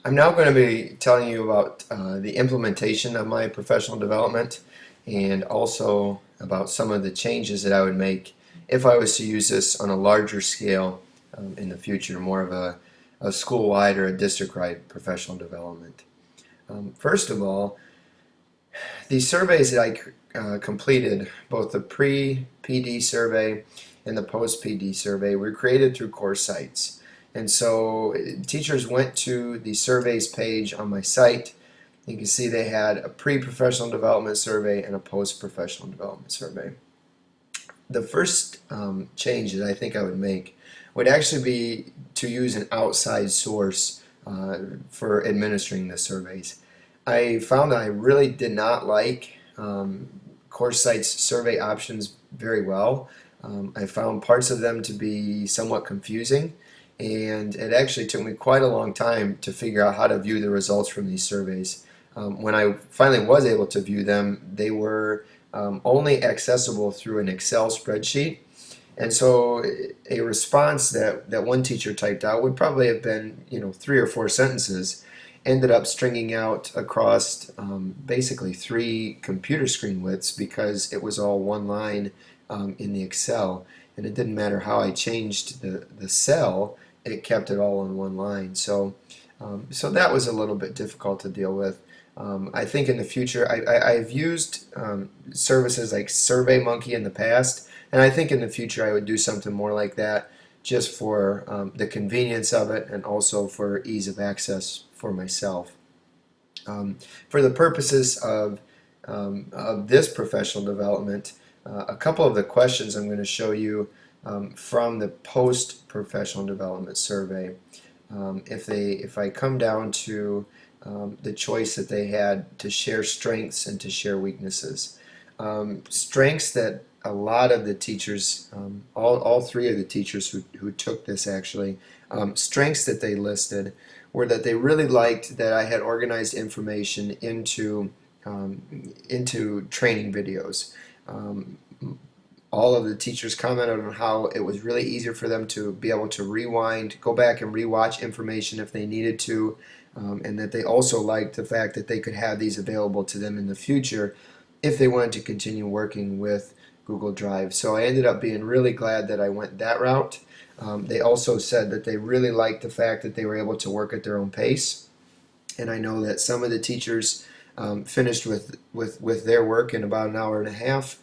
I'm now going to be telling you about the implementation of my professional development and also about some of the changes that I would make if I was to use this on a larger scale in the future, more of a school-wide or a district-wide professional development. First of all, these surveys that I completed, both the pre-PD survey and the post-PD survey, were created through course sites. And so teachers went to the surveys page on my site. You can see they had a pre-professional development survey and a post-professional development survey. The first change that I think I would make would actually be to use an outside source for administering the surveys. I found that I really did not like course sites survey options very well. I found parts of them to be somewhat confusing, and it actually took me quite a long time to figure out how to view the results from these surveys. When I finally was able to view them, they were only accessible through an Excel spreadsheet. And so a response that one teacher typed out would probably have been, 3 or 4 sentences, ended up stringing out across basically 3 computer screen widths because it was all one line in the Excel. And it didn't matter how I changed the cell, it kept it all on one line. So that was a little bit difficult to deal with. I think in the future, I've used services like SurveyMonkey in the past, and I think in the future I would do something more like that just for the convenience of it and also for ease of access for myself. For the purposes of this professional development, a couple of the questions I'm going to show you from the post-professional development survey. If I come down to the choice that they had to share strengths and to share weaknesses. Strengths that a lot of the teachers, all 3 of the teachers who took this actually, strengths that they listed were that they really liked that I had organized information into training videos. All of the teachers commented on how it was really easier for them to be able to rewind, go back and rewatch information if they needed to, and that they also liked the fact that they could have these available to them in the future if they wanted to continue working with Google Drive. So I ended up being really glad that I went that route. They also said that they really liked the fact that they were able to work at their own pace, and I know that some of the teachers finished with their work in about an hour and a half.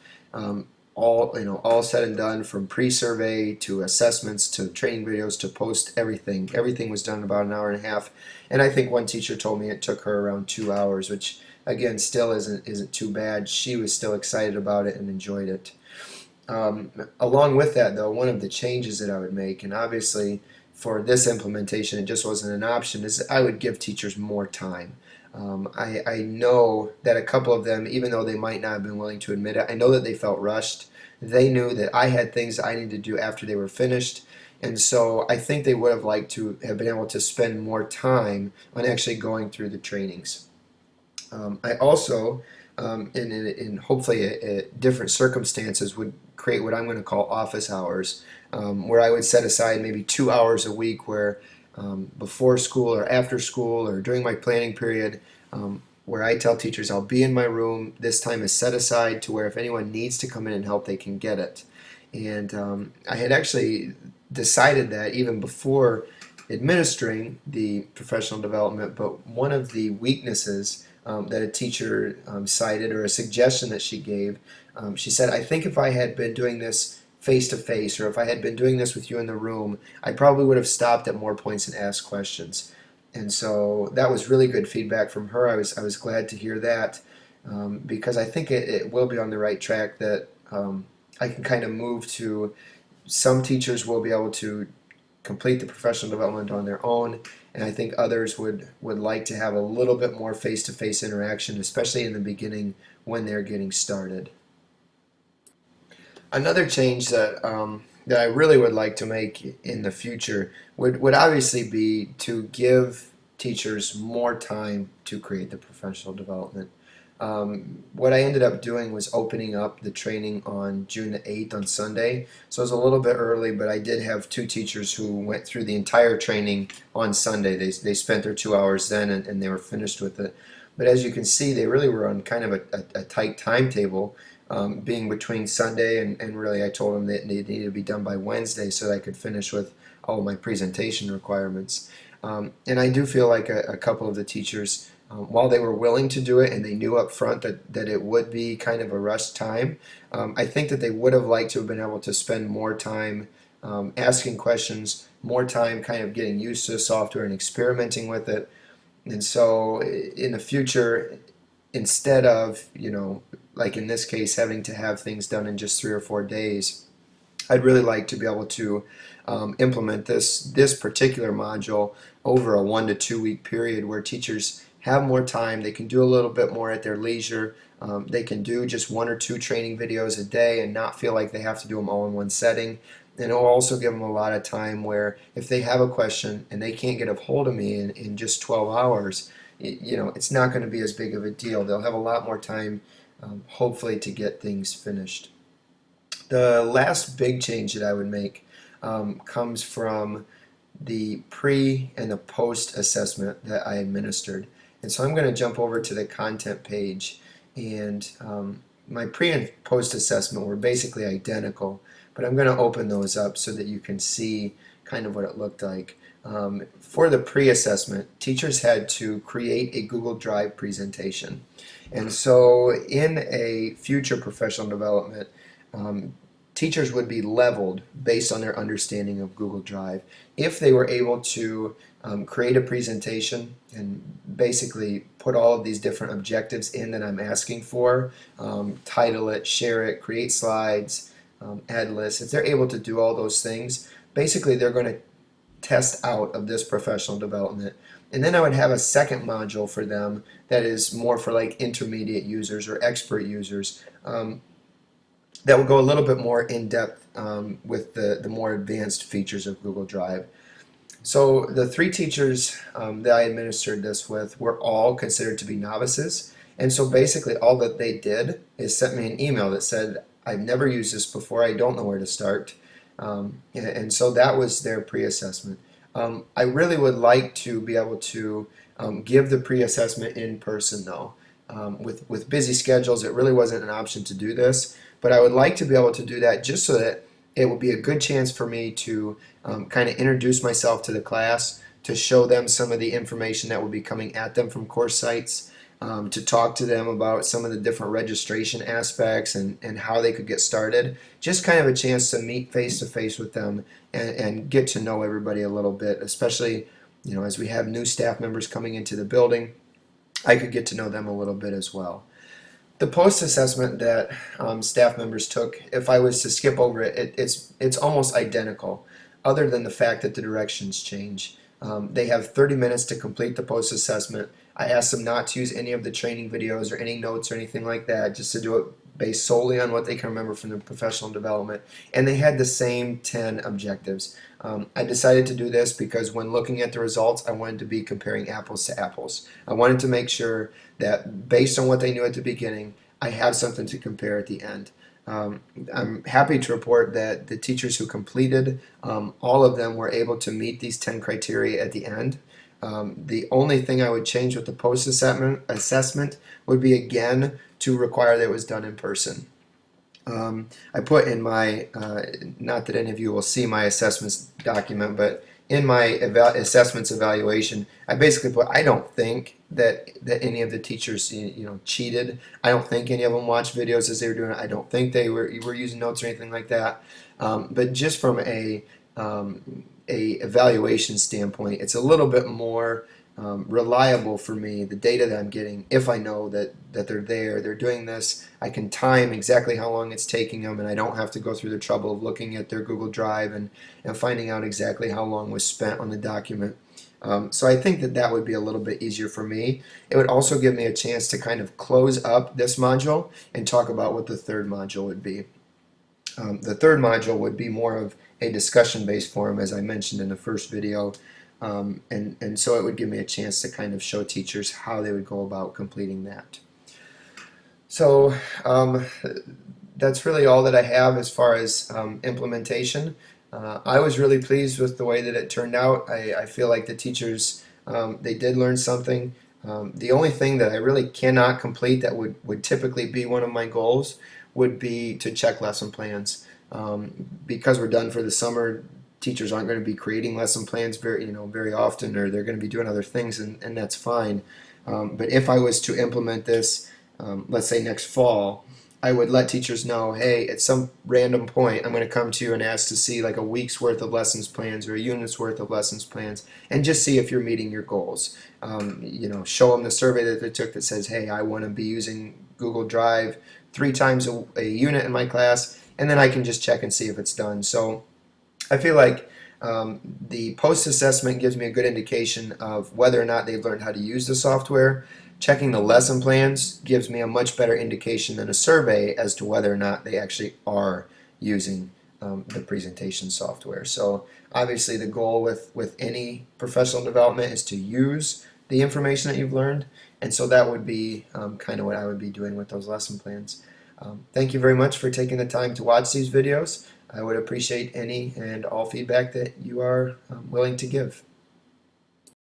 All said and done, from pre-survey to assessments to training videos to post, everything was done in about an hour and a half. And I think one teacher told me it took her around 2 hours, which again still isn't too bad. She was still excited about it and enjoyed it. Along with that, though, one of the changes that I would make, and obviously for this implementation it just wasn't an option, is I would give teachers more time. I know that a couple of them, even though they might not have been willing to admit it, I know that they felt rushed. They knew that I had things I needed to do after they were finished, and so I think they would have liked to have been able to spend more time on actually going through the trainings. I also, in hopefully different circumstances, would create what I'm going to call office hours, where I would set aside maybe 2 hours a week where before school or after school or during my planning period, where I tell teachers I'll be in my room. This time is set aside to where if anyone needs to come in and help, they can get it. And I had actually decided that even before administering the professional development, but one of the weaknesses that a teacher cited, or a suggestion that she gave, she said, I think if I had been doing this face to face, or if I had been doing this with you in the room, I probably would have stopped at more points and asked questions. And so that was really good feedback from her. I was glad to hear that, because I think it will be on the right track, that I can kind of move to some teachers will be able to complete the professional development on their own, and I think others would like to have a little bit more face-to-face interaction, especially in the beginning when they're getting started. Another change that I really would like to make in the future would obviously be to give teachers more time to create the professional development. What I ended up doing was opening up the training on June the 8th on Sunday. So it was a little bit early, but I did have two teachers who went through the entire training on Sunday. They spent their 2 hours then, and they were finished with it. But as you can see, they really were on kind of a tight timetable, being between Sunday and really I told them that they needed to be done by Wednesday so that I could finish with all my presentation requirements. And I do feel like a couple of the teachers, while they were willing to do it and they knew up front that it would be kind of a rush time, I think that they would have liked to have been able to spend more time asking questions, more time kind of getting used to the software and experimenting with it. And so in the future, instead of, like in this case, having to have things done in just 3 or 4 days, I'd really like to be able to implement this particular module over a 1 to 2 week period where teachers have more time. They can do a little bit more at their leisure. They can do just 1 or 2 training videos a day and not feel like they have to do them all in one setting. And it will also give them a lot of time where if they have a question and they can't get a hold of me in just 12 hours, it's not going to be as big of a deal. They'll have a lot more time, hopefully, to get things finished. The last big change that I would make comes from the pre and the post assessment that I administered. And so I'm going to jump over to the content page, and my pre and post assessment were basically identical, but I'm going to open those up so that you can see kind of what it looked like. For the pre-assessment, teachers had to create a Google Drive presentation. And so in a future professional development, teachers would be leveled based on their understanding of Google Drive. If they were able to create a presentation and basically put all of these different objectives in that I'm asking for, title it, share it, create slides, add lists, if they're able to do all those things, basically they're going to test out of this professional development. And then I would have a second module for them that is more for like intermediate users or expert users, that will go a little bit more in depth with the more advanced features of Google Drive. So the 3 teachers that I administered this with were all considered to be novices, and so basically all that they did is sent me an email that said, I've never used this before, I don't know where to start. And so that was their pre-assessment. I really would like to be able to give the pre-assessment in person though. With busy schedules, it really wasn't an option to do this, but I would like to be able to do that just so that it would be a good chance for me to kind of introduce myself to the class, to show them some of the information that will be coming at them from course sites, to talk to them about some of the different registration aspects and how they could get started. Just kind of a chance to meet face to face with them and get to know everybody a little bit, especially as we have new staff members coming into the building. I could get to know them a little bit as well. The post-assessment that staff members took, if I was to skip over it, it's almost identical, other than the fact that the directions change. They have 30 minutes to complete the post-assessment. I asked them not to use any of the training videos or any notes or anything like that, just to do it based solely on what they can remember from their professional development. And they had the same 10 objectives. I decided to do this because when looking at the results, I wanted to be comparing apples to apples. I wanted to make sure that based on what they knew at the beginning, I have something to compare at the end. I'm happy to report that the teachers who completed, all of them were able to meet these 10 criteria at the end. The only thing I would change with the post-assessment would be, again, to require that it was done in person. I put in my, not that any of you will see my assessments document, but in my assessments evaluation, I basically put, I don't think that any of the teachers cheated. I don't think any of them watched videos as they were doing it. I don't think they were using notes or anything like that. But just from a evaluation standpoint, it's a little bit more reliable for me, the data that I'm getting, if I know that they're doing this. I can time exactly how long it's taking them, and I don't have to go through the trouble of looking at their Google Drive and finding out exactly how long was spent on the document. So I think that would be a little bit easier for me. It would also give me a chance to kind of close up this module and talk about what the third module would be. The third module would be more of a discussion-based forum, as I mentioned in the first video, and so it would give me a chance to kind of show teachers how they would go about completing that. So um, that's really all that I have as far as implementation. I was really pleased with the way that it turned out. I feel like the teachers, they did learn something. The only thing that I really cannot complete that would typically be one of my goals would be to check lesson plans. Because we're done for the summer, teachers aren't going to be creating lesson plans very often, or they're going to be doing other things, and that's fine. But if I was to implement this, let's say next fall, I would let teachers know, hey, at some random point, I'm going to come to you and ask to see like a week's worth of lessons plans or a unit's worth of lessons plans, and just see if you're meeting your goals. Show them the survey that they took that says, hey, I want to be using Google Drive 3 times a unit in my class, and then I can just check and see if it's done. So I feel like the post assessment gives me a good indication of whether or not they've learned how to use the software. Checking the lesson plans gives me a much better indication than a survey as to whether or not they actually are using the presentation software. So obviously the goal with any professional development is to use the information that you've learned, and so that would be kind of what I would be doing with those lesson plans. Thank you very much for taking the time to watch these videos. I would appreciate any and all feedback that you are willing to give.